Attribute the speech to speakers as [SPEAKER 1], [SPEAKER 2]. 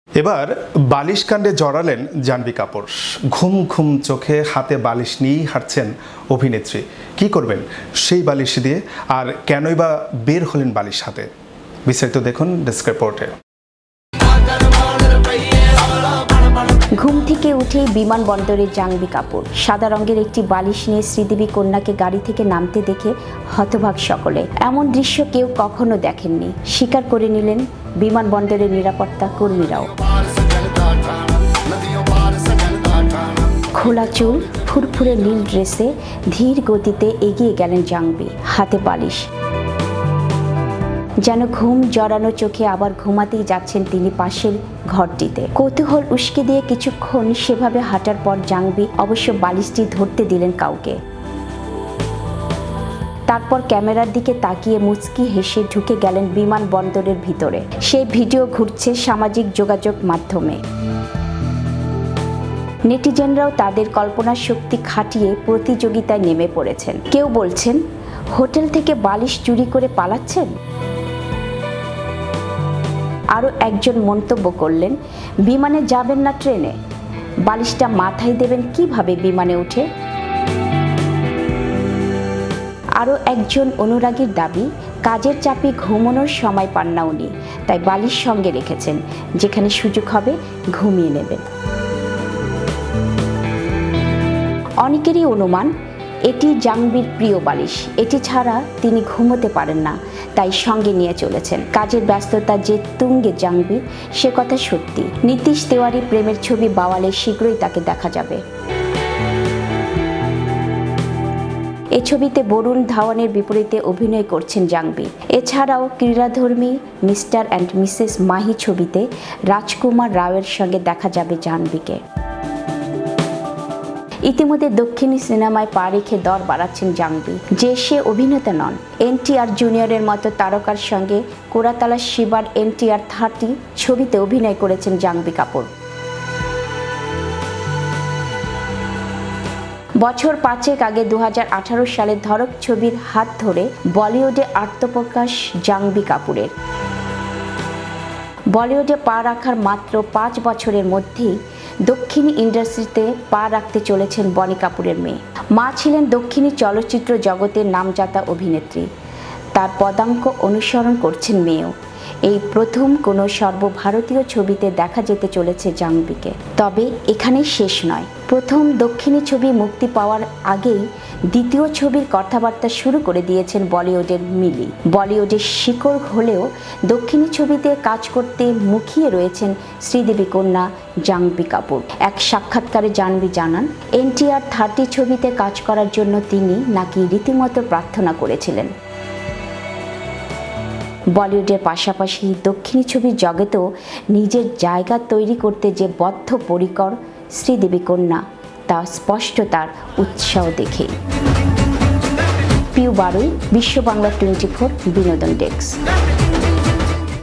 [SPEAKER 1] এবার বালিশ কাণ্ডে জড়ালেন জাহ্নবী কাপুর। ঘুম ঘুম চোখে হাতে বালিশ নিয়েই হাঁটছেন অভিনেত্রী। কি করবেন সেই বালিশ দিয়ে, আর কেনই বা বের হলেন বালিশ হাতে? বিস্তারিত দেখুন ডেস্ক রিপোর্টে।
[SPEAKER 2] ঘুম থেকে উঠেই বিমানবন্দরে জাহ্নবী কাপুর সাদা রঙের একটি বালিশ নিয়ে শ্রীদেবী কন্যাকে গাড়ি থেকে নামতে দেখে হতবাক সকলে। এমন দৃশ্য কেউ কখনো দেখেননি, স্বীকার করে নিলেন বিমানবন্দরের নিরাপত্তা কর্মীরাও। খোলা চুল, ফুরফুরে নীল ড্রেসে ধীর গতিতে এগিয়ে গেলেন জাহ্নবী, হাতে বালিশ। যেন ঘুম জড়ানো চোখে আবার ঘুমাতেই যাচ্ছেন তিনি পাশের ঘরটিতে। কৌতূহল উস্কে দিয়ে কিছুক্ষণ সেভাবে হাঁটার পর জাহ্নবী অবশ্য বালিশটি ধরতে দিলেন কাউকে। তারপর ক্যামেরার দিকে তাকিয়ে মুচকি হেসে ঢুকে গেলেন বিমানবন্দরের ভিতরে। সেই ভিডিও ঘুরছে সামাজিক যোগাযোগ মাধ্যমে। নেটিজেনরাও তাদের কল্পনার শক্তি খাটিয়ে প্রতিযোগিতায় নেমে পড়েছেন। কেউ বলছেন হোটেল থেকে বালিশ চুরি করে পালাচ্ছেন। আরও একজন মন্তব্য করলেন, বিমানে যাবেন না ট্রেনে, বালিশটা মাথায় দেবেন কিভাবে বিমানে উঠে? আরও একজন অনুরাগীর দাবি, কাজের চাপে ঘুমানোর সময় পান না উনি, তাই বালিশ সঙ্গে রেখেছেন, যেখানে সুযোগ হবে ঘুমিয়ে নেবেন। অনেকেরই অনুমান এটি জাহ্নবীর প্রিয় বালিশ, এটি ছাড়া তিনি ঘুমোতে পারেন না, তাই সঙ্গে নিয়ে চলেছেন। কাজের ব্যস্ততা যে তুঙ্গে জাহ্নবী, সে কথা সত্যি। নীতিশ তেওয়ারি প্রেমের ছবি বাওয়ালে শীঘ্রই তাকে দেখা যাবে। এ ছবিতে বরুণ ধাওয়ানের বিপরীতে অভিনয় করছেন জাহ্নবী। এছাড়াও ক্রীড়াধর্মী মিস্টার অ্যান্ড মিসেস মাহি ছবিতে রাজকুমার রাওয়ের সঙ্গে দেখা যাবে জাহ্নবীকে। ইতিমধ্যে দক্ষিণী সিনেমায় পা রেখে দর বাড়াচ্ছেন জাহ্নবী। যে সে অভিনেতা নন, এনটিআর জুনিয়রের মতো তারকার সঙ্গে কোরাতালা শিবার NTR 30 ছবিতে অভিনয় করেছেন জাহ্নবী কাপুর। বছর 5 আগে 2018 সালে ধড়ক ছবির হাত ধরে বলিউডে আত্মপ্রকাশ জাহ্নবী কাপুরের। বলিউডে পা রাখার মাত্র 5 বছরের মধ্যেই দক্ষিণী ইন্ডাস্ট্রিতে পা রাখতে চলেছেন বনি কাপুরের মেয়ে। মা ছিলেন দক্ষিণী চলচ্চিত্র জগতের নামজাতা অভিনেত্রী, তার পদাঙ্ক অনুসরণ করছেন মেয়েও। এই প্রথম কোনো সর্বভারতীয় ছবিতে দেখা যেতে চলেছে জাহ্নবীকে। তবে এখানেই শেষ নয়। প্রথম দক্ষিণী ছবি মুক্তি পাওয়ার আগেই দ্বিতীয় ছবির কথাবার্তা শুরু করে দিয়েছেন বলিউডের মিলি। বলিউডের শিকড় হলেও দক্ষিণী ছবিতে কাজ করতে মুখিয়ে রয়েছেন শ্রীদেবী কন্যা জাহ্নবী কাপুর। এক সাক্ষাৎকারে জাহ্নবী জানান, NTR 30 ছবিতে কাজ করার জন্য তিনি নাকি রীতিমতো প্রার্থনা করেছিলেন। বলিউডের পাশাপাশি দক্ষিণী ছবির জগতেও নিজের জায়গা তৈরি করতে যে বদ্ধপরিকর শ্রীদেবী কন্যা, তা স্পষ্ট তার উৎসাহ দেখেই। পিউ বারুই, বিশ্ব বাংলা 24 বিনোদন ডেস্ক।